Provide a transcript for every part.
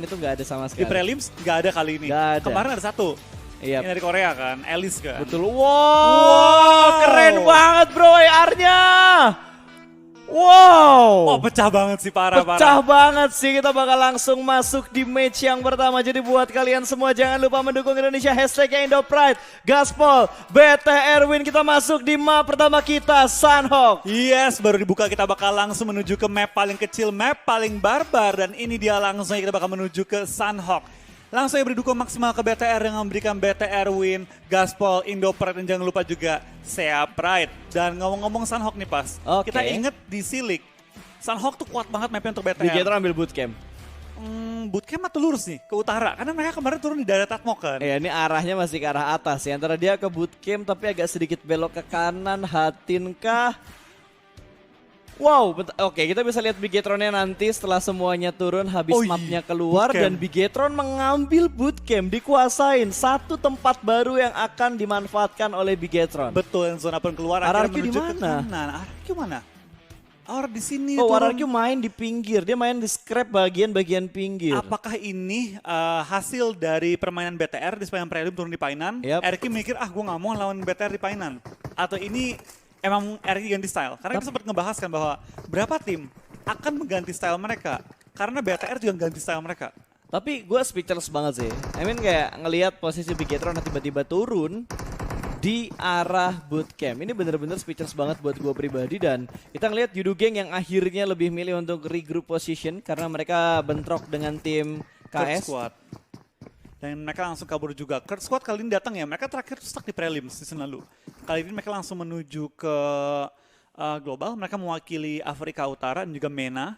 itu nggak ada sama Di sekali. prelims nggak ada kali ini. Nggak ada. Kemarin ada satu. Iya. Yang dari Korea kan, Alice kan. Betul. Wow, keren banget bro AR-nya. Wow. Oh pecah banget sih, parah-parah. Pecah banget sih, kita bakal langsung masuk di match yang pertama. Jadi buat kalian semua jangan lupa mendukung Indonesia, hashtagnya IndoPride, Gaspol, BTR Win. Kita masuk di map pertama kita, Sunhawk. Yes, baru dibuka kita bakal langsung menuju ke map paling kecil, map paling barbar. Dan ini dia langsung kita bakal menuju ke Sunhawk. Langsung ya berdukung maksimal ke BTR yang memberikan BTR Win, Gaspol, IndoPride, dan jangan lupa juga SEA Pride. Dan ngomong-ngomong Sunhawk nih pas, Oke. kita inget di Silik, Sunhawk tuh kuat banget mapnya untuk BTR. Bigetron ambil bootcamp. Bootcamp atau lurus nih ke utara? Karena mereka kemarin turun di daerah Tatmok kan. Ya ini arahnya masih ke arah atas ya. Antara dia ke bootcamp tapi agak sedikit belok ke kanan. Hatin kah? Wow, oke kita bisa lihat Bigetronnya nanti setelah semuanya turun habis Oh iya, mapnya keluar. bootcamp. Dan Bigetron mengambil bootcamp, dikuasain satu tempat baru yang akan dimanfaatkan oleh Bigetron. Betul, yang zona pun keluar. RRQ akhirnya menuju di ke mana? kanan. RRQ mana? di sini Oh, turun. RRQ main di pinggir, dia main di scrap bagian-bagian pinggir. Apakah ini hasil dari permainan BTR di sepanjang prelim turun di Painan? Yap. RRQ mikir, gue gak mau lawan BTR di Painan. Atau ini emang RRQ ganti style? Karena kita sempat ngebahas kan bahwa berapa tim akan mengganti style mereka. Karena BTR juga ganti style mereka. Tapi gue speechless banget sih. I mean kayak ngelihat posisi Bigetron tiba-tiba turun di arah bootcamp. Ini bener-bener speechless banget buat gue pribadi. Dan kita ngelihat Yudu Gang yang akhirnya lebih milih untuk regroup position karena mereka bentrok dengan tim Kurt KS. Squad. Dan mereka langsung kabur juga. Kurt Squad kali ini datang ya, mereka terakhir stuck di prelims season lalu. Kali ini mereka langsung menuju ke global, mereka mewakili Afrika Utara dan juga MENA.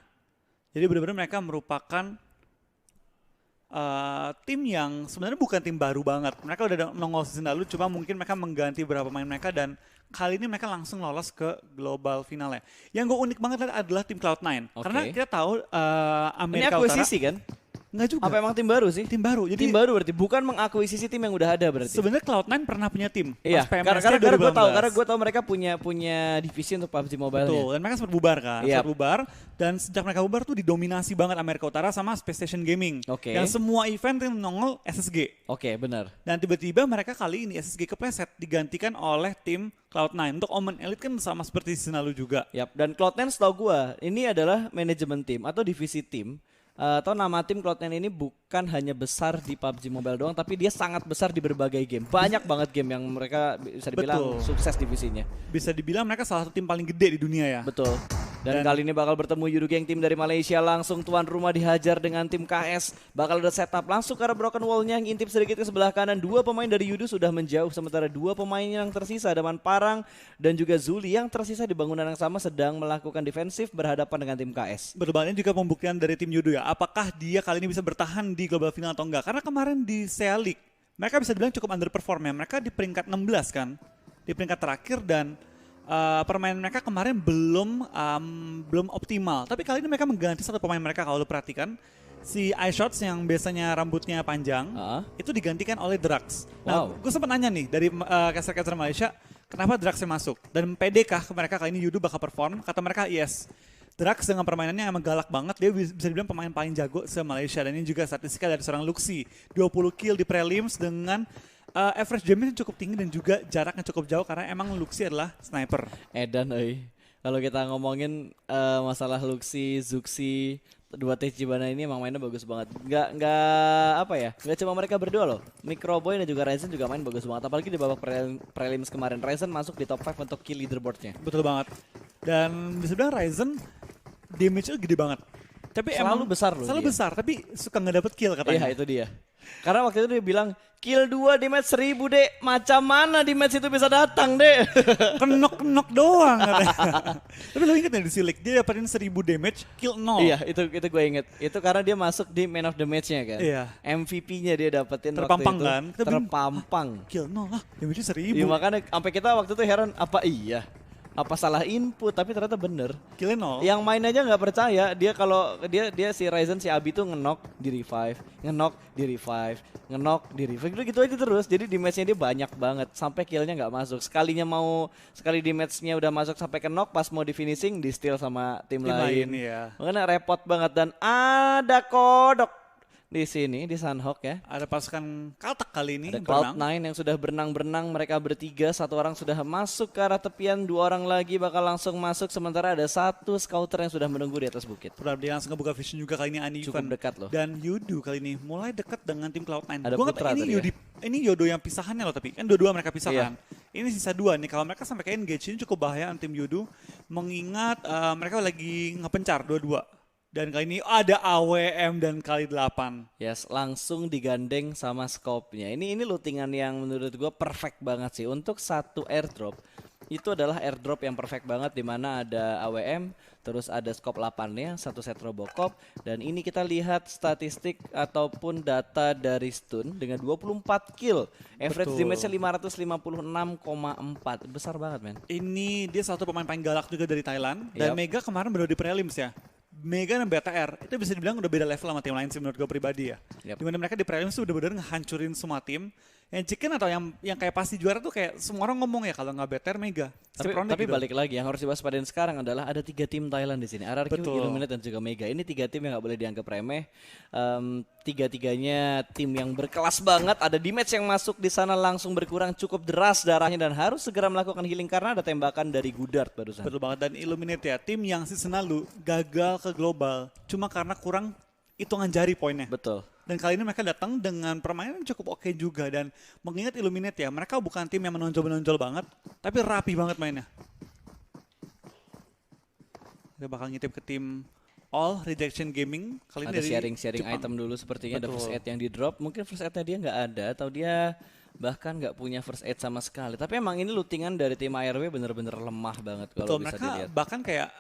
Jadi benar-benar mereka merupakan tim yang sebenarnya bukan tim baru banget. Mereka udah nongol season lalu, cuma mungkin mereka mengganti beberapa pemain mereka dan kali ini mereka langsung lolos ke global finalnya. Yang gue unik banget adalah tim Cloud9. Oke. Karena kita tahu Ini Amerika Utara. akuisisi kan? Enggak juga. Apa emang tim baru sih? Tim baru. Jadi Tim baru berarti, bukan mengakuisisi tim yang udah ada berarti. sebenarnya Cloud9 pernah punya tim. Iya, pas PMSC karena gue 2018. tahu mereka punya divisi untuk PUBG Mobile. Betul, dan mereka sempat bubar kan, Yap. sempat bubar. Dan sejak mereka bubar tuh didominasi banget Amerika Utara sama Space Station Gaming. Oke. Yang semua event yang nongol SSG. Oke, benar. Dan tiba-tiba mereka kali ini SSG kepleset digantikan oleh tim Cloud9. Untuk Omen Elite kan sama seperti season lalu juga. Yap, dan Cloud9 setahu gue ini adalah manajemen tim atau divisi tim. Atau nama tim Cloud9 ini bukan hanya besar di PUBG Mobile doang, tapi dia sangat besar di berbagai game. Banyak banget game yang mereka bisa dibilang Betul. sukses divisinya. Bisa dibilang mereka salah satu tim paling gede di dunia ya. Betul. Dan kali ini bakal bertemu Yudu Gang, tim dari Malaysia, langsung tuan rumah dihajar dengan tim KS. Bakal ada setup langsung ke arah broken wall-nya yang intip sedikit ke sebelah kanan. Dua pemain dari Yudu sudah menjauh, sementara dua pemain yang tersisa ada Parang dan juga Zuli yang tersisa di bangunan yang sama sedang melakukan defensif berhadapan dengan tim KS. Betul banget, ini juga pembuktian dari tim Yudo ya. Apakah dia kali ini bisa bertahan di global final atau enggak? Karena kemarin di SEA League, mereka bisa dibilang cukup underperform ya. Mereka di peringkat 16 kan. Di peringkat terakhir dan permainan mereka kemarin belum optimal. Tapi kali ini mereka mengganti satu pemain mereka kalau lu perhatikan. Si iShots yang biasanya rambutnya panjang, itu digantikan oleh Drax. Nah, gue sempat nanya nih dari caster-caster Malaysia, kenapa Draxnya masuk? Dan pede kah mereka kali ini Yudo bakal perform? Kata mereka yes. Drax dengan permainannya emang galak banget, dia bisa dibilang pemain paling jago se-Malaysia. Dan ini juga statistika dari seorang Luxi, 20 kill di prelims dengan average damage yang cukup tinggi dan juga jaraknya cukup jauh karena emang Luxi adalah sniper. Edan kalau kita ngomongin masalah Luxi, Zuxi, dua teh Cibana ini emang mainnya bagus banget. Nggak apa ya? Nggak cuma mereka berdua loh. Microboy dan juga Ryzen juga main bagus banget. Apalagi di babak prelims kemarin Ryzen masuk di top 5 untuk kill leaderboardnya. Betul banget. Dan bisa bilang Ryzen damage-nya gede banget. Tapi Selalu emang besar loh selalu dia. besar, tapi suka nggak dapet kill katanya. Iya itu dia. Karena waktu itu dia bilang kill 2 di match 1000 dek. Macam mana di match itu bisa datang dek? Kenok-kenok doang katanya. Tapi lo inget ya di Silik, dia dapetin 1000 damage, kill 0. Iya itu gue inget. Itu karena dia masuk di man of the match-nya kan. Iya. MVP-nya dia dapetin Terpampang waktu itu. kan? Kita Terpampang. Kill 0 lah, damage-nya 1000. Iya makanya sampai kita waktu itu heran apa iya? Apa salah input, tapi ternyata bener. Killnya 0. Yang main aja nggak percaya, dia kalau dia si Ryzen si Abi tuh ngenok di revive, ngenok di revive, ngenok di revive, gitu aja terus. Jadi di matchnya dia banyak banget sampai killnya nggak masuk. Sekali di matchnya udah masuk sampai ke knock, pas mau di finishing di steal sama tim lain. Ya. Makanya repot banget dan ada kodok di sini di Sunhawk ya. Ada pasukan Kaltek kali ini Ada berenang. Cloud9 yang sudah berenang-berenang, mereka bertiga, satu orang sudah masuk ke arah tepian, dua orang lagi bakal langsung masuk, sementara ada satu scouter yang sudah menunggu di atas bukit. Pernah dia langsung ngebuka vision juga kali ini Cukup Uneven. dekat loh. Dan Yudu kali ini mulai dekat dengan tim Cloud9. Ada Gua nggak Putra tahu tadi ini Yodo yang pisahannya loh, tapi kan dua-dua mereka pisahkan. Iya. Ini sisa 2 nih, kalau mereka sampai ke engage ini cukup bahaya tim Yudu. Mengingat mereka lagi ngepencar dua-dua. Dan kali ini ada AWM dan kali 8. Yes, langsung digandeng sama scope-nya. Ini lootingan yang menurut gue perfect banget sih. Untuk satu airdrop, itu adalah airdrop yang perfect banget, dimana ada AWM, terus ada scope 8-nya, satu set Robocop, dan ini kita lihat statistik ataupun data dari Stun dengan 24 kill. Average Betul. damage-nya 556,4. Besar banget, men. Ini dia salah satu pemain paling galak juga dari Thailand. Dan Yap. Mega kemarin baru di prelims ya. Mega dan BTR itu bisa dibilang udah beda level sama tim lain sih menurut gue pribadi ya. Yap. Dimana mereka di prelims tuh udah bener ngehancurin semua tim. Yang chicken atau yang kayak pasti juara tuh kayak semua orang ngomong ya kalau nggak BTR Mega. Setiap roundnya Tapi gitu. balik lagi yang harus diwaspadain sekarang adalah ada 3 tim Thailand di sini. RRQ, Betul. Illuminate dan juga Mega. Ini 3 tim yang nggak boleh dianggap remeh. Tiga-tiganya tim yang berkelas banget. Ada damage yang masuk di sana langsung berkurang cukup deras darahnya dan harus segera melakukan healing karena ada tembakan dari Gudard barusan. Betul banget. Dan Illuminate ya, tim yang season lalu gagal ke global cuma karena kurang hitungan jari poinnya. Betul. Dan kali ini mereka datang dengan permainan yang cukup oke juga. Dan mengingat Illuminate ya, mereka bukan tim yang menonjol-menonjol banget, tapi rapi banget mainnya. Dia bakal ngitip ke tim All Rejection Gaming. Kali ini Ada dari sharing-sharing Jepang. item dulu sepertinya. Ada Betul. first aid yang di drop. Mungkin first aidnya dia nggak ada atau dia bahkan nggak punya first aid sama sekali. Tapi emang ini lootingan dari tim ARW bener-bener lemah banget kalau Betul, bisa mereka dilihat. bahkan kayak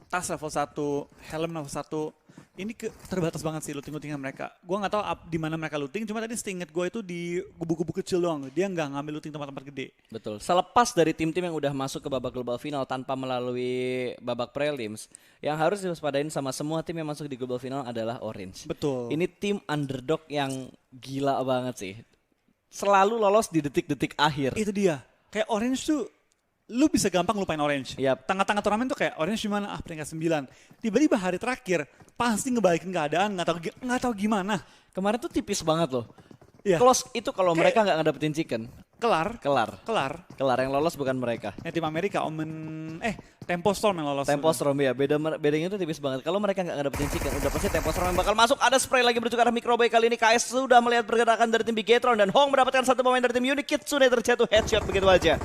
tas level 1, helm level 1. Ini terbatas banget sih looting-lootingan mereka. Gua nggak tahu di mana mereka looting, cuma tadi seinget gue itu di gubu-gubu kecil doang. Dia nggak ngambil looting tempat-tempat gede. Betul. Selepas dari tim-tim yang udah masuk ke babak global final tanpa melalui babak prelims, yang harus diwaspadain sama semua tim yang masuk di global final adalah Orange. Betul. Ini tim underdog yang gila banget sih. Selalu lolos di detik-detik akhir. Itu dia. Kayak Orange tuh, lu bisa gampang lupain Orange. Yap. Tengah-tengah turnamen tuh kayak Orange gimana? Peringkat 9. Tiba-tiba hari terakhir pasti ngebalikin keadaan, nggak tahu gimana. Kemarin tuh tipis banget loh. Iya. Close itu kalau mereka nggak ngedapetin chicken. Kelar. Kelar. Yang lolos bukan mereka. Yang tim Amerika, Tempo Storm yang lolos. Tempo Storm ya, bedanya itu tipis banget. Kalau mereka nggak ngedapetin chicken, udah pasti Tempo Storm yang bakal masuk. Ada spray lagi menuju ke arah Microbay. Kali ini KS sudah melihat pergerakan dari tim Bigetron dan Hong mendapatkan satu pemain dari tim Unique Kitsune terjatuh headshot begitu aja.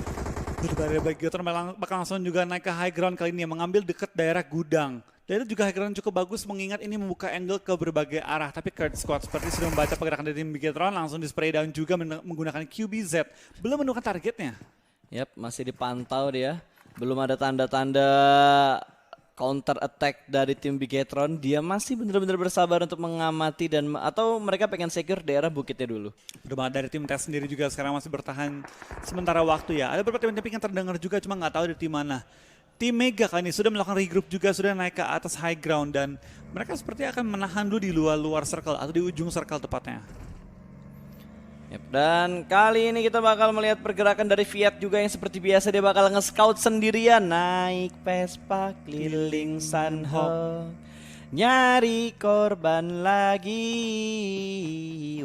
Dari Bigetron bakal langsung juga naik ke high ground kali ini yang mengambil dekat daerah gudang. Dan itu juga high ground cukup bagus mengingat ini membuka angle ke berbagai arah. Tapi Kurt Squad seperti sudah membaca pergerakan dari tim Bigetron langsung di spray down juga menggunakan QBZ. Belum menemukan targetnya. Yap, masih dipantau dia. Belum ada tanda-tanda counter attack dari tim Bigetron. Dia masih benar-benar bersabar untuk mengamati atau mereka pengen secure daerah bukitnya dulu. Udah banget dari tim tes sendiri juga sekarang masih bertahan sementara waktu ya. Ada beberapa tim yang terdengar juga cuma nggak tahu dari tim mana. Tim Mega kali ini sudah melakukan regroup juga, sudah naik ke atas high ground dan mereka seperti akan menahan dulu di luar circle atau di ujung circle tepatnya. Yep, dan kali ini kita bakal melihat pergerakan dari Fiat juga yang seperti biasa dia bakal nge-scout sendirian. Naik Vespa keliling Sunhawk, nyari korban lagi.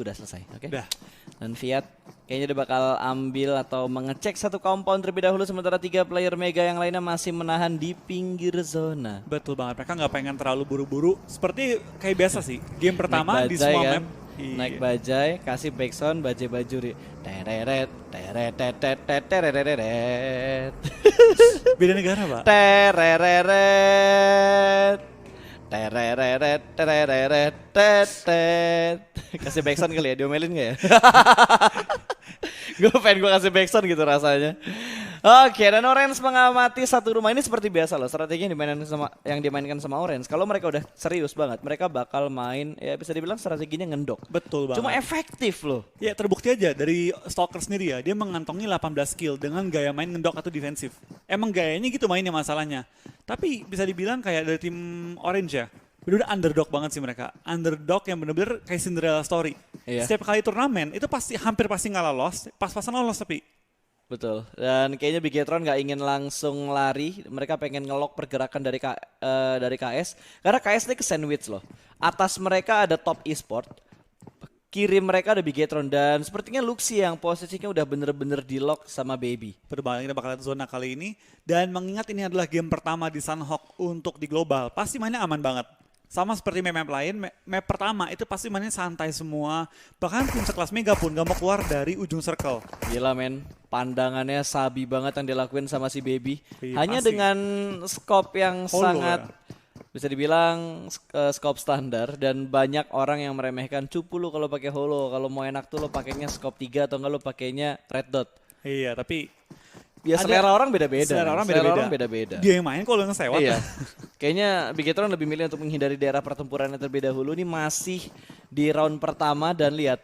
Udah selesai, oke? Udah. Dan Fiat kayaknya dia bakal ambil atau mengecek satu compound terlebih dahulu sementara 3 player Mega yang lainnya masih menahan di pinggir zona. Betul banget, mereka nggak pengen terlalu buru-buru. Seperti kayak biasa sih, game pertama Naik di bajai semua kan? map. Naik bajai, kasih backsound, bajai bajuri. Tereret, teret, teret, teret, tereret. Beda negara pak. Tereret. Tereret, tereret, tetet. Kasih backsound kali ya, diomelin gak ya? Gue pengen gue kasih backsound gitu rasanya. Oke, dan Orange mengamati satu rumah ini seperti biasa loh. Strategi yang dimainkan sama Orange. Kalau mereka udah serius banget, mereka bakal main, ya bisa dibilang strateginya ngendok. Betul banget. Cuma efektif loh. Ya terbukti aja dari Stalker sendiri ya, dia mengantongi 18 kill dengan gaya main ngendok atau defensif. Emang gayanya gitu mainnya masalahnya. Tapi bisa dibilang kayak dari tim Orange ya, bener-bener underdog banget sih mereka. Underdog yang bener-bener kayak Cinderella story. Iya. Setiap kali turnamen itu hampir pasti nggak lolos, pas-pasan lolos tapi. Betul. Dan kayaknya Bigetron nggak ingin langsung lari. Mereka pengen ngelok pergerakan dari KS. Karena KS ini ke sandwich loh. Atas mereka ada top esport. Kiri mereka ada Bigetron. Dan sepertinya Luxi yang posisinya udah bener-bener di lock sama Baby. Berbalik kita bakal lihat zona kali ini. Dan mengingat ini adalah game pertama di Sunhawk untuk di global. Pasti mainnya aman banget. Sama seperti map lain, map pertama itu pasti mainnya santai semua. Bahkan tim sekelas Mega pun gak mau keluar dari ujung circle. Gila men, pandangannya sabi banget yang dilakuin sama si Baby. Iya, Hanya pasti. dengan scope yang Holo sangat ya. bisa dibilang scope standar dan banyak orang yang meremehkan cupu lu kalau pakai holo. Kalau mau enak tuh lo pakainya scope 3 atau enggak lo pakainya red dot. Iya, tapi Ya ada- selera orang beda-beda. selera orang Selera beda-beda. orang beda-beda. Dia yang main kalau ngesewat. Iya. Kayaknya Bigetron lebih milih untuk menghindari daerah pertempuran yang terlebih dahulu. Ini masih di round pertama dan lihat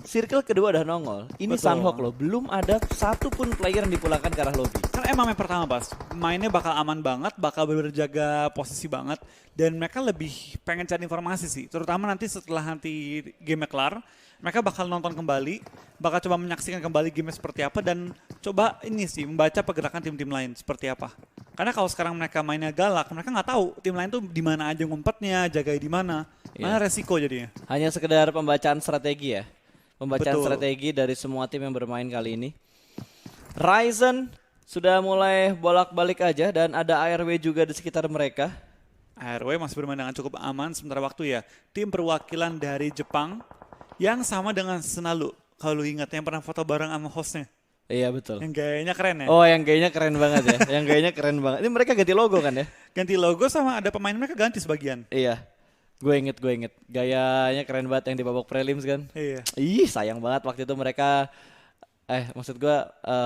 circle kedua udah nongol. Ini Betul. Sunhawk loh, belum ada satupun player yang dipulangkan ke arah lobby. Kan emang yang pertama Bas, mainnya bakal aman banget, bakal bener-bener jaga posisi banget. Dan mereka lebih pengen cari informasi sih. Terutama nanti setelah nanti game kelar, mereka bakal nonton kembali, bakal coba menyaksikan kembali game seperti apa. Dan coba ini sih, membaca pergerakan tim-tim lain seperti apa. Karena kalau sekarang mereka mainnya galak, mereka nggak tahu tim lain tuh di mana aja ngumpetnya, jagai di mana. Mana resiko jadinya. Hanya sekedar pembacaan strategi ya. Pembacaan Betul. strategi dari semua tim yang bermain kali ini. Ryzen sudah mulai bolak-balik aja dan ada ARW juga di sekitar mereka. ARW masih bermain dengan cukup aman sementara waktu ya. Tim perwakilan dari Jepang yang sama dengan Senalu. Kalau lu ingat yang pernah foto bareng sama hostnya. Iya betul. Yang gayanya keren ya. Oh yang gayanya keren banget ya. Yang gayanya keren banget. Ini mereka ganti logo kan ya? Ganti logo sama ada pemain mereka ganti sebagian. Iya. Gue inget. Gayanya keren banget yang di babak prelims kan. Iya. Ih sayang banget waktu itu mereka maksud gue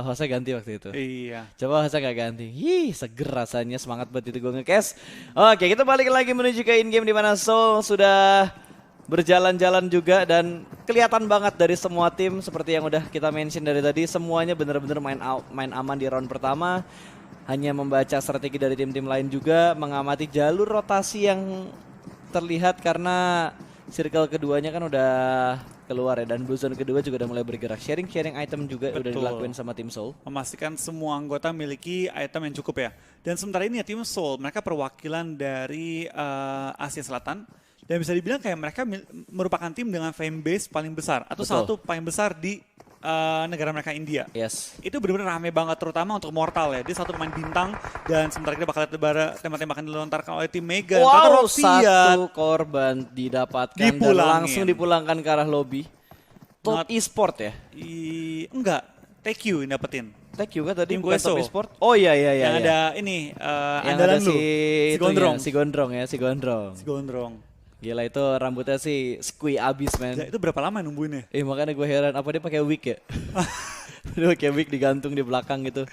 hostnya ganti waktu itu. Iya. Coba hostnya gak ganti. Ih seger rasanya, semangat banget itu gue nge-cash. Oke kita balik lagi menuju ke in-game di mana Soul sudah berjalan-jalan juga dan kelihatan banget dari semua tim seperti yang udah kita mention dari tadi, semuanya bener-bener main aman di round pertama. Hanya membaca strategi dari tim-tim lain juga, mengamati jalur rotasi yang terlihat karena circle keduanya kan udah keluar ya, dan blue zone kedua juga udah mulai bergerak. Sharing item juga udah Betul. dilakuin sama tim Soul. Memastikan semua anggota memiliki item yang cukup ya. Dan sementara ini ya tim Soul, mereka perwakilan dari Asia Selatan. Dan bisa dibilang kayak mereka merupakan tim dengan fanbase paling besar. Atau Betul. salah satu paling besar di negara mereka India. Yes. Itu benar-benar rame banget terutama untuk Mortal ya. Dia satu pemain bintang dan sementara kita bakal lihat tembak-tembakan dilontarkan oleh tim Mega. Wow, Roxian. satu korban didapatkan dan Dipulangin. langsung dipulangkan ke arah lobby. Top Not- e-sport ya? Enggak, TQ yang dapetin. Thank you kan tadi Tim bukan Gueso. top e-sport. Oh iya yang iya. ada ini Yang andalan ada lu. si Gondrong. si Gondrong ya, si Gondrong. Si Gondrong. Gila itu rambutnya sih squee abis Ya, men. itu berapa lama nungguinnya? Makanya gue heran apa dia pakai wig ya? Dia pakai wig digantung di belakang gitu.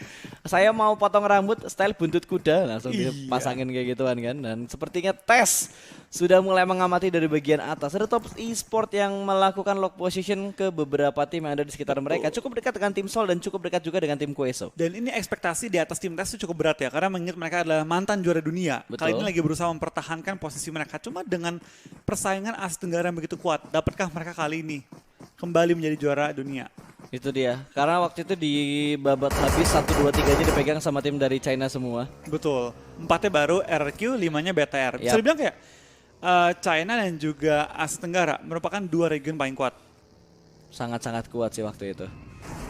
Saya mau potong rambut style buntut kuda, langsung Iya. dipasangin kayak gituan kan. Dan sepertinya tes sudah mulai mengamati dari bagian atas. Ada top e-sport yang melakukan lock position ke beberapa tim yang ada di sekitar mereka. Cukup dekat dengan tim Sol dan cukup dekat juga dengan tim Queso. Dan ini ekspektasi di atas tim tes itu cukup berat ya, karena mengingat mereka adalah mantan juara dunia. Betul. Kali ini lagi berusaha mempertahankan posisi mereka. Cuma dengan persaingan Asia Tenggara yang begitu kuat, dapatkah mereka kali ini kembali menjadi juara dunia? Itu dia. Karena waktu itu di babak habis 1, 2, 3-nya dipegang sama tim dari China semua. Betul. 4-nya baru RRQ, 5-nya BTR. Bisa Yap. dibilang kayak China dan juga Asia Tenggara merupakan dua region paling kuat. Sangat-sangat kuat sih waktu itu.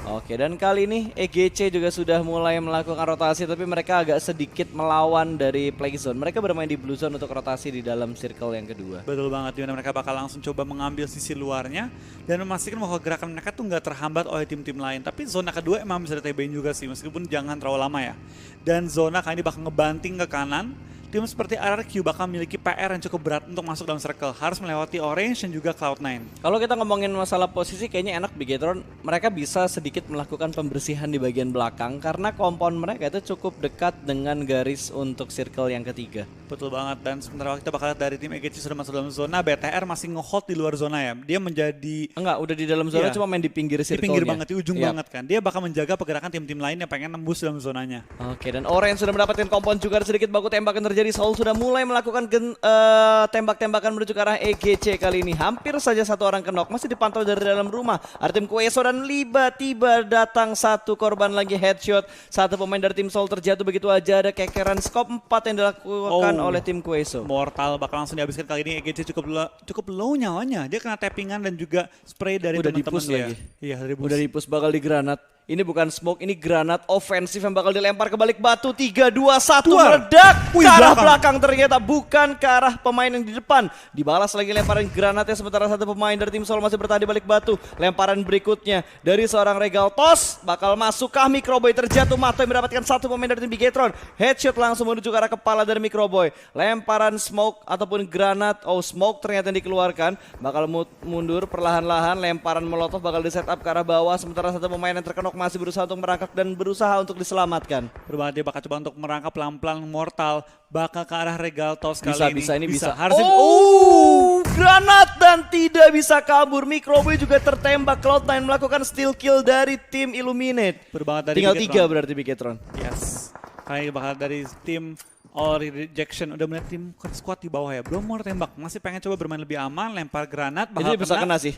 Oke, dan kali ini EGC juga sudah mulai melakukan rotasi, tapi mereka agak sedikit melawan dari play zone. Mereka bermain di blue zone untuk rotasi di dalam circle yang kedua. Betul banget, dimana mereka bakal langsung coba mengambil sisi luarnya dan memastikan bahwa gerakan mereka tuh nggak terhambat oleh tim-tim lain. Tapi zona kedua emang bisa ditebengin juga sih, meskipun jangan terlalu lama ya. Dan zona kali ini bakal ngebanting ke kanan. Tim seperti RRQ bakal memiliki PR yang cukup berat untuk masuk dalam circle. Harus melewati Orange dan juga Cloud9. Kalau kita ngomongin masalah posisi, kayaknya enak Bigetron. Mereka bisa sedikit melakukan pembersihan di bagian belakang karena kompon mereka itu cukup dekat dengan garis untuk circle yang ketiga. Betul banget, dan sementara kita bakal lihat dari tim EGC sudah masuk dalam zona, BTR masih nge-hold di luar zona ya. Dia menjadi Enggak, udah di dalam zona, Iya. cuma main di pinggir di circle-nya. pinggir banget, di ujung Iya. banget kan. Dia bakal menjaga pergerakan tim-tim lain yang pengen nembus dalam zonanya. Oke, dan Orange sudah mendapatkan kompon juga, ada sedikit baku tembakan terjadi terjadi. Soul sudah mulai melakukan tembak-tembakan menuju ke arah EGC kali ini. Hampir saja satu orang kenok, masih dipantau dari dalam rumah. Ada tim Queso dan tiba-tiba datang satu korban lagi headshot. Satu pemain dari tim Soul terjatuh begitu aja. Ada kekeran scope 4 yang dilakukan oleh tim Queso. Mortal bakal langsung dihabiskan kali ini. EGC cukup low nyawanya. Dia kena tappingan dan juga spray dari teman-teman dia. Iya, Udah dipus bakal di granat. Ini bukan smoke, ini granat ofensif yang bakal dilempar ke balik batu. 3, 2, 1 meledak ke arah belakang ternyata, bukan ke arah pemain yang di depan. Dibalas lagi lemparan granatnya, sementara satu pemain dari tim Soul masih bertahan di balik batu. Lemparan berikutnya dari seorang Regal Toss bakal masuk kah Microboy, terjatuh Matoy mendapatkan satu pemain dari tim Bigetron. Headshot langsung menuju ke arah kepala dari Microboy. Lemparan smoke ataupun granat, smoke ternyata yang dikeluarkan. Bakal mundur perlahan-lahan, lemparan molotov bakal di setup ke arah bawah. Sementara satu pemain yang terkenok masih berusaha untuk merangkak dan berusaha untuk diselamatkan. Berbahaya, dia bakal coba untuk merangkap pelan-pelan. Mortal bakal ke arah Regal Toss kali ini. Bisa. Granat dan tidak bisa kabur. Microboy juga tertembak. Cloud9 melakukan steal kill dari tim Illuminate. Tinggal 3 berarti Bigetron. Yes. Kali ini bakal dari tim All Rejection. Udah melihat tim squad di bawah ya. Belum mau tembak. Masih pengen coba bermain lebih aman. Lempar granat. Ini bisa kena sih.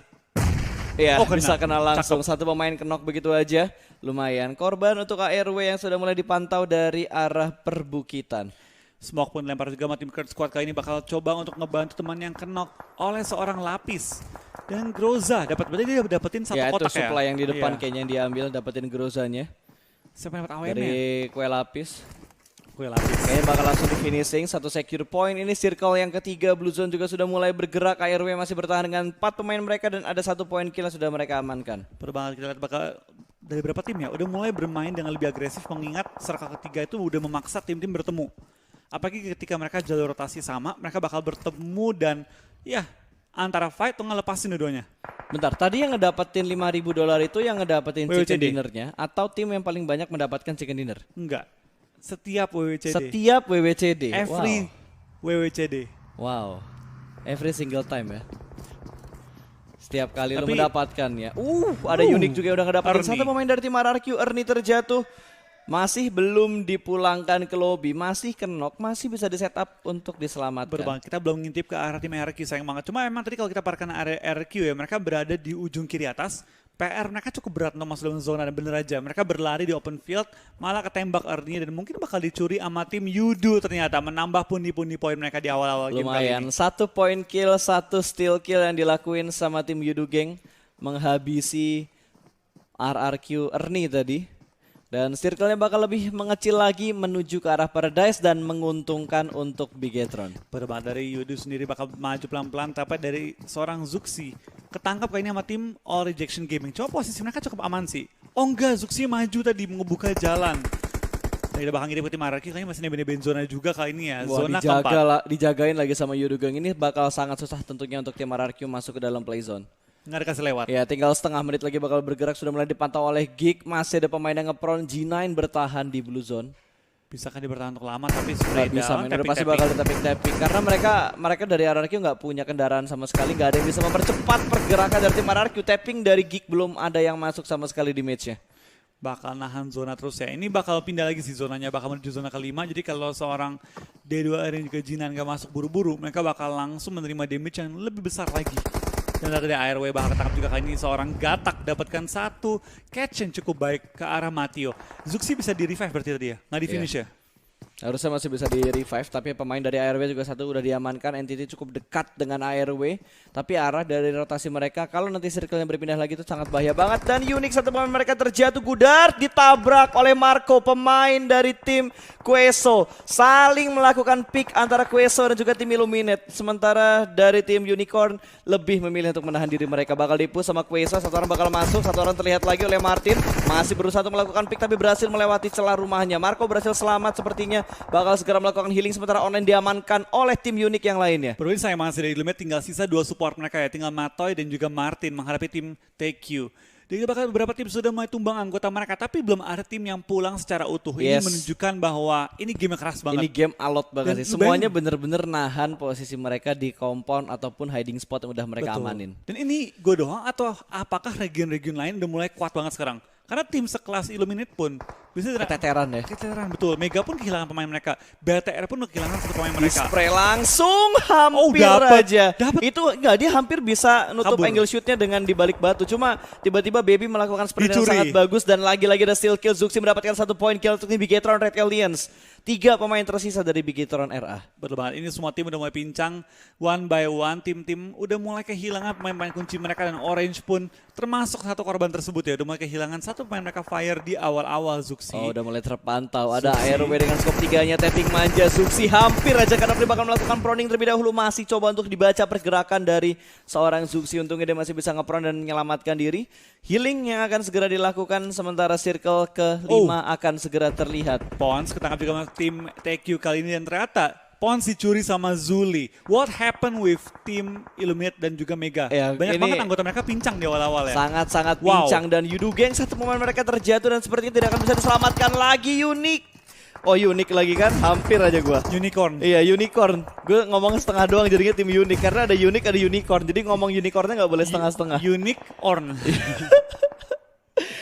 Iya, bisa kena langsung. Satu pemain kenok begitu aja. Lumayan. Korban untuk ARW yang sudah mulai dipantau dari arah perbukitan. Smoke pun lempar juga sama tim Kurt Squad kali ini bakal coba untuk ngebantu teman yang kenok oleh seorang lapis. Dan Groza berarti dia dapetin satu kotak ya. Itu supply yang di depan kayaknya yang diambil, dapetin Grozanya. Siapa yang dapat AWM dari kue lapis. Kayaknya bakal langsung di finishing, satu secure point. Ini circle yang ketiga, Blue Zone juga sudah mulai bergerak. ARW masih bertahan dengan 4 pemain mereka dan ada 1 poin kill yang sudah mereka amankan. Perbangan kita lihat bakal dari berapa tim ya, udah mulai bermain dengan lebih agresif, mengingat circle ketiga itu udah memaksa tim-tim bertemu. Apalagi ketika mereka jalur rotasi sama, mereka bakal bertemu dan ya antara fight atau ngelepasin dua-duanya. Bentar, tadi yang ngedapetin $5.000 itu yang ngedapetin chicken dinnernya atau tim yang paling banyak mendapatkan chicken dinner? Enggak. Setiap WWCD. Every WWCD. Wow. Every single time ya. Setiap kali lo mendapatkan ya. Ada unik juga yang udah ngedapetin. Satu pemain dari tim RRQ, Ernie terjatuh. Masih belum dipulangkan ke lobby, masih kenok, masih bisa di setup untuk diselamatkan. Kita belum ngintip ke arah tim RRQ, sayang banget. Cuma emang tadi kalau kita parahkan area RRQ ya, mereka berada di ujung kiri atas. PR mereka cukup berat untuk masuk dalam zona dan bener aja. Mereka berlari di open field, malah ketembak Ernie dan mungkin bakal dicuri sama tim Yudu ternyata. Menambah pundi-pundi poin mereka di awal-awal game kali ini. Lumayan, 1 point kill, 1 steal kill yang dilakuin sama tim Yudu Gang. Menghabisi RRQ Ernie tadi. Dan circle-nya bakal lebih mengecil lagi menuju ke arah Paradise dan menguntungkan untuk Bigetron. Berbahaya dari Yudu sendiri bakal maju pelan-pelan, tapi dari seorang Zuxi ketangkap kayaknya sama tim All Rejection Gaming. Coba posisi mereka cukup aman sih. Oh enggak, Zuxi maju tadi membuka jalan. Tidak bakal ngirim ke tim RRQ, kayaknya masih nebeng zona juga kali ini ya. Wah, zona keempat. Dijagain lagi sama Yudu Gang. Ini bakal sangat susah tentunya untuk tim RRQ masuk ke dalam play zone. Nggak dikasih lewat. Ya, tinggal setengah menit lagi bakal bergerak. Sudah mulai dipantau oleh Geek. Masih ada pemain yang nge-prone. G9 bertahan di blue zone. Bisa kan dia bertahan untuk lama tapi spray bisa down. Pasti bakal di-tapping. Karena mereka dari RRQ nggak punya kendaraan sama sekali. Nggak ada yang bisa mempercepat pergerakan dari tim RRQ. Tapping dari Geek belum ada yang masuk sama sekali di match-nya. Bakal nahan zona terus ya. Ini bakal pindah lagi sih zonanya. Bakal menuju zona kelima. Jadi kalau seorang D2R yang juga Jinan nggak masuk buru-buru, mereka bakal langsung menerima damage yang lebih besar lagi. Dan dari ARW bakal ketangkap juga kali ini seorang Gatak dapatkan 1 catch yang cukup baik ke arah Matio. Zuxi bisa di revive berarti tadi ya? Nggak di finish ya? Harusnya masih bisa di revive, tapi pemain dari ARW juga satu udah diamankan. Entity cukup dekat dengan ARW, tapi arah dari rotasi mereka kalau nanti circle-nya berpindah lagi itu sangat bahaya banget. Dan unik, satu pemain mereka terjatuh, Gudar ditabrak oleh Marco, pemain dari tim Queso. Saling melakukan pick antara Queso dan juga tim Illuminate. Sementara dari tim Unicorn lebih memilih untuk menahan diri mereka. Bakal dipush sama Queso, satu orang bakal masuk, satu orang terlihat lagi oleh Martin. Masih berusaha untuk melakukan pick tapi berhasil melewati celah rumahnya. Marco berhasil selamat sepertinya. Bakal segera melakukan healing, sementara online diamankan oleh tim unik yang lainnya. Perlu ini saya masih dari Illuminate, tinggal sisa 2 support mereka ya. Tinggal Matoy dan juga Martin menghadapi tim TQ. Jadi bahkan beberapa tim sudah mulai tumbang anggota mereka, tapi belum ada tim yang pulang secara utuh. Ini menunjukkan bahwa ini game yang keras banget. Ini game alot banget sih. Semuanya bener-bener nahan posisi mereka di compound ataupun hiding spot yang udah mereka amanin. Dan ini gue doang atau apakah region-region lain udah mulai kuat banget sekarang? Karena tim sekelas Illuminate pun Bisa keteteran ya. keteteran, betul. Mega pun kehilangan pemain mereka. BTR pun kehilangan satu pemain Di mereka. spray langsung hampir aja. Itu enggak, dia hampir bisa nutup Kabur. angle shootnya dengan dibalik batu. Cuma tiba-tiba Baby melakukan sprint yang Dicuri. sangat bagus dan lagi-lagi ada steal kill. Zuxi mendapatkan 1 poin kill untuk tim Bigetron Red Aliens. 3 pemain tersisa dari Bigetron RA. Betul banget, ini semua tim udah mulai pincang one by one, tim-tim udah mulai kehilangan pemain-pemain kunci mereka dan Orange pun termasuk satu korban tersebut ya, udah mulai kehilangan satu pemain mereka Fire di awal-awal Zuxi. Oh, udah mulai terpantau. Ada ARW dengan scope 3-nya, tapping manja. Zuxi hampir aja karena dia bakal melakukan proning terlebih dahulu. Masih coba untuk dibaca pergerakan dari seorang Zuxi. Untungnya dia masih bisa ngepron dan menyelamatkan diri. Healing yang akan segera dilakukan sementara circle ke-5 akan segera terlihat. Pons ketangkap juga sama tim TQ kali ini dan ternyata Pons dicuri sama Zuli. What happened with tim Illuminate dan juga Mega? Ya, Banyak ini banget anggota mereka pincang di awal-awal ya. sangat-sangat Wow. pincang dan Yudu Gang satu pemain mereka terjatuh dan sepertinya tidak akan bisa diselamatkan lagi. Unik. Oh, unik lagi kan? Hampir aja gua. Unicorn. Iya, unicorn. Gue ngomong setengah doang jadinya tim unik karena ada unik ada unicorn. Jadi ngomong unicornnya nggak boleh setengah-setengah. Unicorn.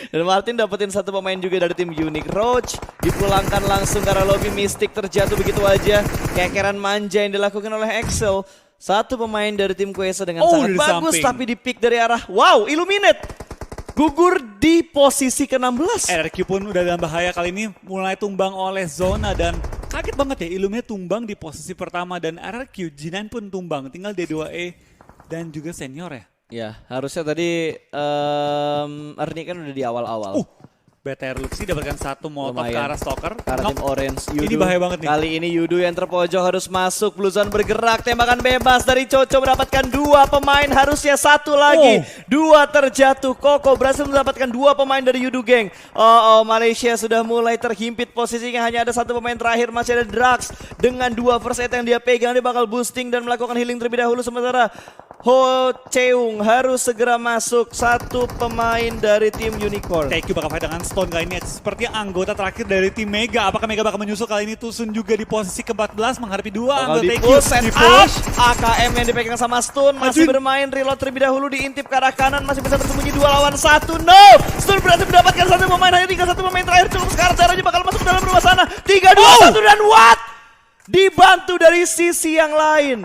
Dan Martin dapetin satu pemain juga dari tim Unique. Roach dipulangkan langsung karena lobby Mystic terjatuh begitu aja. Kekeran manja yang dilakukan oleh Excel. Satu pemain dari tim Quesa dengan sangat dari bagus samping. tapi di pick dari arah wow, Illuminate. Gugur di posisi ke-16. RQ pun udah dalam bahaya kali ini, mulai tumbang oleh Zona dan kaget banget ya Illuminate tumbang di posisi pertama dan RRQ G9 pun tumbang, tinggal D2E dan juga senior ya. Ya, harusnya tadi Ernie kan udah di awal-awal. BTR Luxi dapatkan satu molotov ke Lumayan. arah Stalker. Ke arah tim Orange. Yudu. Ini bahaya banget nih. Kali ini Yudu yang terpojok harus masuk. Blue Zone bergerak. Tembakan bebas dari Coco mendapatkan 2 pemain. Harusnya 1 lagi. 2 terjatuh. Koko berhasil mendapatkan 2 pemain dari Yudu Gang. Malaysia sudah mulai terhimpit posisinya. Hanya ada 1 pemain terakhir. Masih ada Drax. Dengan 2 first aid yang dia pegang. Dia bakal boosting dan melakukan healing terlebih dahulu. Sementara Ho Cheung harus segera masuk. 1 pemain dari tim Unicorn. TQ bakal fight dengan Stone kali ini seperti anggota terakhir dari tim Mega. Apakah Mega bakal menyusul kali ini? Tusun juga di posisi ke-14 menghadapi 2 anggota TQ. Set up AKM yang dipegang sama Stun masih bermain reload terlebih dahulu diintip ke arah kanan masih bisa bersembunyi 2 lawan 1. No, Stun berhasil mendapatkan 1 pemain, hanya tinggal 1 pemain terakhir. Cukup sekarang caranya bakal masuk ke dalam rumah sana. 3-2-1 dan what? Dibantu dari sisi yang lain.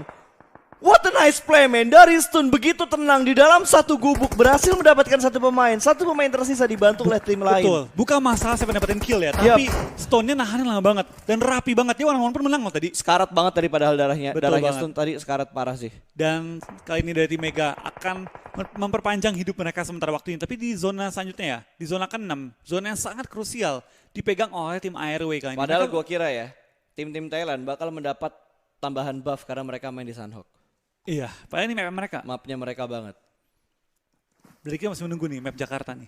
What a nice play, man. Dari Stun begitu tenang di dalam satu gubuk berhasil mendapatkan 1 pemain. 1 pemain tersisa dibantu oleh tim lain. Betul, bukan masalah siapa dapetin kill ya, tapi Stone-nya nahannya lama banget dan rapi banget. Dia one-on-one pun menang loh tadi. Sekarat banget tadi padahal darahnya. Betul Darahnya banget. Stun tadi sekarat parah sih. Dan kali ini dari tim Mega akan memperpanjang hidup mereka sementara waktu ini. Tapi di zona selanjutnya ya, di zona ke-6, zona yang sangat krusial dipegang oleh tim ARW kali ini. Padahal Mereka- gua kira ya, tim-tim Thailand bakal mendapat tambahan buff karena mereka main di Sunhawk. Iya, padahal ini map mereka. Mapnya mereka banget. Dari kita masih menunggu nih map Jakarta nih.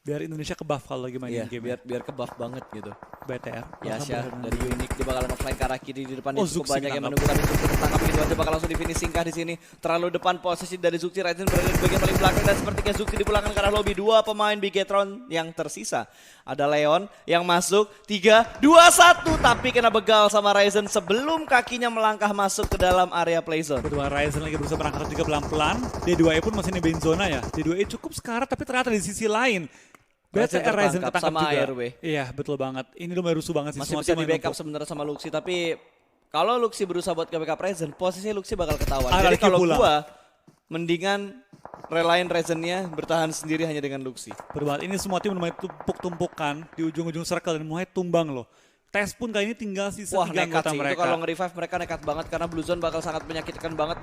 Biar Indonesia ke buff kalau lagi Iya, main game biar ke buff banget gitu. BTR. Yasha dari Unique dia bakal offline ke arah kiri di depan dia Oh, cukup Zuxi banyak yang ketangkap. menunggu tapi Zuxi tertangkap begitu aja bakal langsung di finishing kah di sini. Terlalu depan posisi dari Zuxi, Ryzen berada di bagian paling belakang dan sepertinya Zuxi dipulangkan ke arah lobby. 2 pemain Bigetron yang tersisa. Ada Leon yang masuk 3-2-1 tapi kena begal sama Ryzen sebelum kakinya melangkah masuk ke dalam area playzone. Kedua Ryzen lagi berusaha berangkat juga pelan-pelan. D2E pun masih nebein zona ya. D2E cukup sekarat tapi ternyata di sisi lain BTR Ryzen tertangkap ketangkap sama juga. ARW. Iya betul banget. Ini lumayan rusuh banget sih. Masih Semua bisa tim di backup numpuk. sebenarnya sama Luxi tapi kalau Luxi berusaha buat ke backup Ryzen, posisi Luxi bakal ketahuan. Ah, Jadi Luxi kalau pulang. gua mendingan relain Ryzennya bertahan sendiri hanya dengan Luxi. Berbanget. Ini semua tim mulai tumpuk-tumpukan di ujung-ujung circle dan mulai tumbang loh. Tes pun kali ini tinggal sisa Wah 3 nekat anggota sih, mereka. itu kalau nge-revive mereka nekat banget karena Blue Zone bakal sangat menyakitkan banget.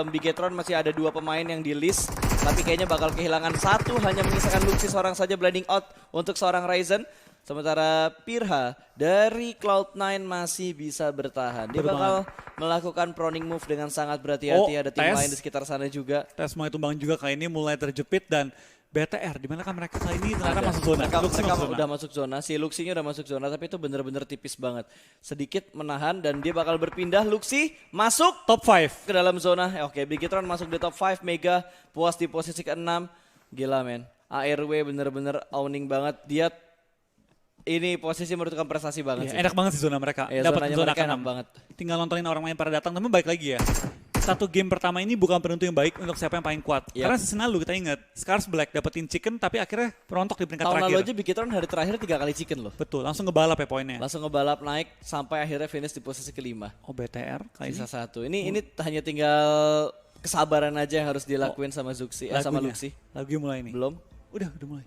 Bigetron masih ada 2 pemain yang di list, tapi kayaknya bakal kehilangan 1, hanya menyisakan Luxi seorang saja blinding out untuk seorang Ryzen. Sementara Pirha dari Cloud9 masih bisa bertahan. Dia Betul bakal melakukan proning move dengan sangat berhati-hati, ada tim Tes. lain di sekitar sana juga. Tes mulai tumbang juga kali ini mulai terjepit dan BTR di mana kan mereka kali ini ternyata masuk zona. Mereka, Luxi mereka masuk zona. udah masuk zona, si Luxinya udah masuk zona tapi itu bener-bener tipis banget. Sedikit menahan dan dia bakal berpindah. Luxi masuk Top 5. ke dalam zona. Oke, Bigetron masuk di top 5, Mega puas di posisi ke-6. Gila men, ARW bener-bener owning banget. Dia ini posisi menentukan prestasi banget Iya, sih. enak banget sih zona mereka. Iya, Dapat zonanya zona mereka ke-6. enak banget. Tinggal nontonin orang lain pada datang, tapi baik lagi ya. satu game pertama ini bukan penentu yang baik untuk siapa yang paling kuat. Yap. Karena season lalu kita ingat, Scars Black dapetin chicken tapi akhirnya merontok di peringkat Tahun terakhir. lalu aja Bigetron hari terakhir 3 kali chicken loh. Betul, langsung ngebalap ya poinnya. Langsung ngebalap naik sampai akhirnya finish di posisi kelima. Oh BTR kali ini. Sisa 1. Ini hanya tinggal kesabaran aja yang harus dilakuin sama Zuxi, sama Lagunya. Luxi. Lagunya mulai nih. Belum? Udah mulai.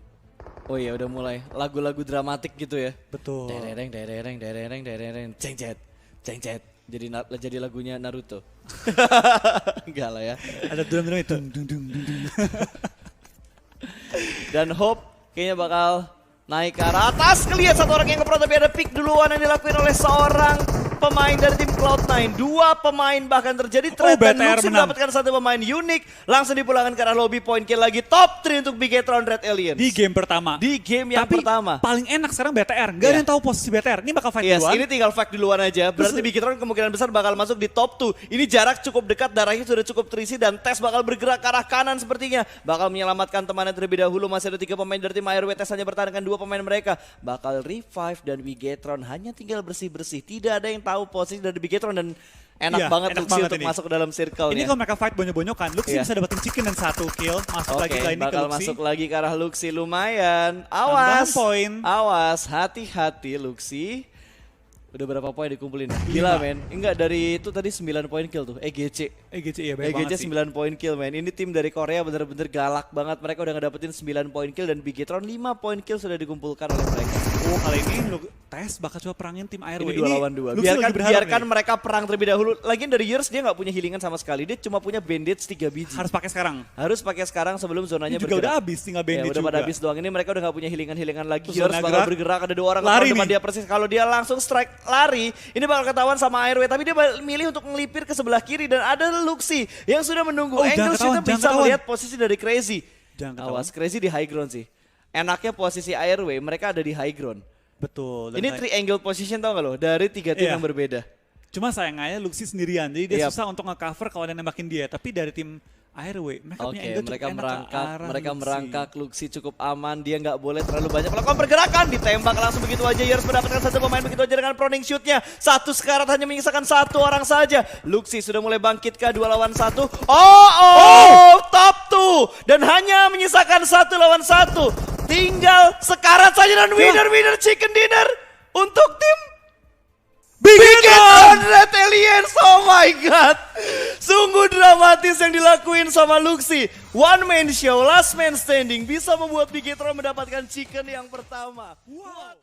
Oh iya udah mulai. Lagu-lagu dramatik gitu ya. Betul. Dereng, cengcet. Jadi lagunya Naruto. Enggak lah ya. Ada drum-drumnya dung dung dung dung dung. Dan Hope kayaknya bakal naik ke arah atas. Kelihatan satu orang yang nge-pro tapi ada pick duluan yang dilakuin oleh seorang pemain dari tim Cloud9. 2 pemain bahkan terjadi trade dan BTR Luxi menang. mendapatkan 1 pemain unik. Langsung dipulangkan ke arah lobby, point kill lagi. Top 3 untuk Bigetron Red Aliens. Di game pertama. Di game yang Tapi pertama. paling enak sekarang BTR. Gak ada Iya. yang tahu posisi BTR. Ini bakal fight Yes, duluan. ini tinggal fact duluan aja. Berarti Bigetron kemungkinan besar bakal masuk di top 2. Ini jarak cukup dekat, darahnya sudah cukup terisi dan Tes bakal bergerak ke arah kanan sepertinya. Bakal menyelamatkan temannya terlebih dahulu. Masih ada 3 pemain dari tim ARW. Tes hanya bertahan dengan 2 pemain mereka. Bakal revive dan Bigetron hanya tinggal bersih-bersih. Tidak ada yang tahu posisi dari Bigetron dan enak Iya, banget enak Luxi banget untuk ini. masuk ke dalam circle Ini kalau mereka fight bonyo-bonyokan, Luxi Iya. bisa dapetin chicken dan 1 kill. Masuk Oke, lagi ke ini ke bakal Luxi. masuk lagi ke arah Luxi lumayan. Tambahan Awas, poin. awas, hati-hati Luxi. Udah berapa poin dikumpulin? Gila men, enggak dari itu tadi 9 poin kill tuh, EGC. EGC ya banyak EGC banget sih. 9 poin kill men, ini tim dari Korea bener-bener galak banget. Mereka udah ngedapetin 9 poin kill dan Bigetron 5 poin kill sudah dikumpulkan oleh mereka. Oh kali ini Tes bakal coba perangin tim ARW. Ini 2 lawan 2. Luxi Biarkan, lagi berharap biarkan nih. mereka perang terlebih dahulu. Lagian dari Years dia nggak punya healingan sama sekali, dia cuma punya bandage 3 biji. Harus pakai sekarang. Harus pakai sekarang sebelum zonanya Ini juga bergerak. udah habis, tinggal Ya, bandage udah juga. pada habis doang. Ini mereka udah gak punya healingan lagi. Terus Years zona bakal gerak. bergerak, ada 2 orang Lari depan nih. dia persis. Kalau dia langsung strike lari, ini bakal ketahuan sama ARW. Tapi dia milih untuk ngelipir ke sebelah kiri dan ada Luxi yang sudah menunggu. Oh, jangan Angle ketahuan, shootnya jangan bisa ketahuan. melihat posisi dari Crazy. Jangan ketahuan. Awas, Crazy di high ground sih. Enaknya posisi ARW, mereka ada di high ground. Betul. Dan Ini triangle position tau gak lo? Dari 3 tim Iya. yang berbeda. Cuma sayangnya Luxi sendirian, jadi dia Yap. susah untuk nge-cover kalau ada yang nembakin dia. Tapi dari tim ARW, mereka Oke, punya angle mereka cukup enak ke merangkak, arah mereka Luxi. merangkak, Luxi cukup aman, dia nggak boleh terlalu banyak melakukan pergerakan, ditembak langsung begitu aja. Years mendapatkan 1 pemain begitu aja dengan proning shootnya. 1 sekarat hanya menyisakan 1 orang saja. Luxi sudah mulai bangkit ke 2 lawan 1. Top 2 dan hanya menyisakan 1 lawan 1. Tinggal sekarat saja dan winner chicken dinner untuk tim Bigetron Red Aliens. Oh my god. Sungguh dramatis yang dilakuin sama Luxi. One man show, last man standing bisa membuat Bigetron mendapatkan chicken yang pertama. Wow.